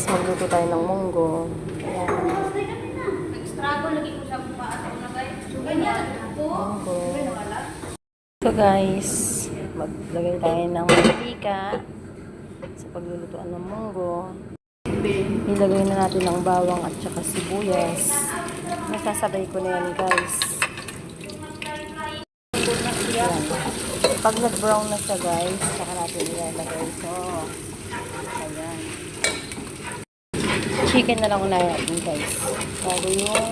magluto tayo ng munggo. Ayan. Nag-struggle lagi ko sa paas ako na guys. Ganyan. Munggo. So guys, maglagay tayo ng mantika sa paglulutuan ng munggo. Nilagay na natin ng bawang at saka sibuyas. Nasasabay ko na yan guys. Ayan. Pag nag-brown na siya guys, saka natin ilalagay ito. Ayan. Chicken na lang unahin natin guys. Bago yung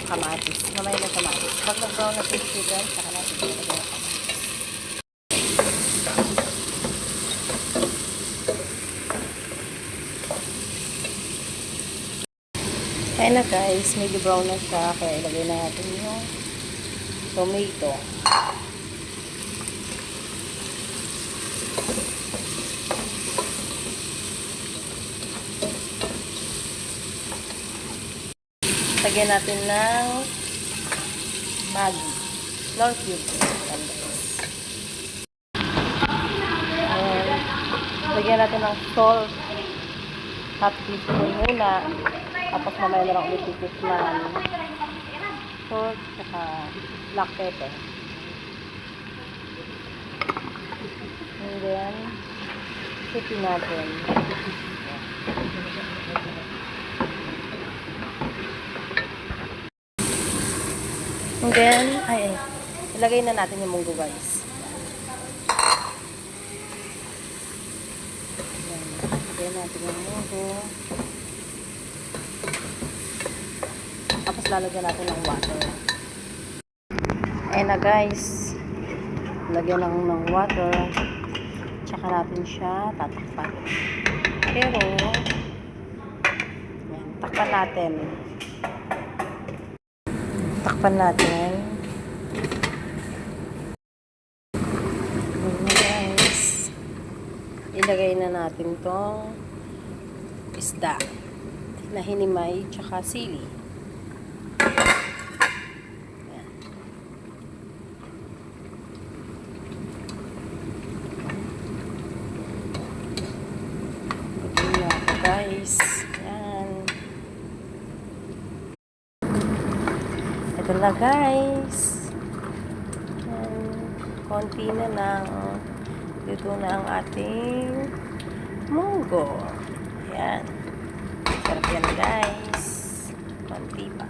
kamatis. Mamaya na kamatis. Pag nag-brown na yung chicken, saka natin ilalagay yung kamatis. Ayan na guys, medyo brown na siya. Kaya ilagay na natin yung tomato. Lagyan natin ng Maggi. Flour cube. Ayan. Lagyan natin ng salt. Half teaspoon muna. Tapos mamaya na lang ulit titikman. Salt, saka black pepper. And then, sipin natin. And then, ilagay na natin yung munggo guys. Ilagay natin yung munggo. Tapos lalagyan natin ng water. Ayan na guys. Lagyan lang ng water. Tsaka natin siya tatakpan. Pero, ayan, takpan natin. Takpan natin. Ayan guys. Ilagay na natin tong isda na hinimay tsaka sili. Guys, yan. Ito na guys. Yan. Konti na lang. Dito na ang ating munggo. Yan. Sarap yan guys. Konti pa.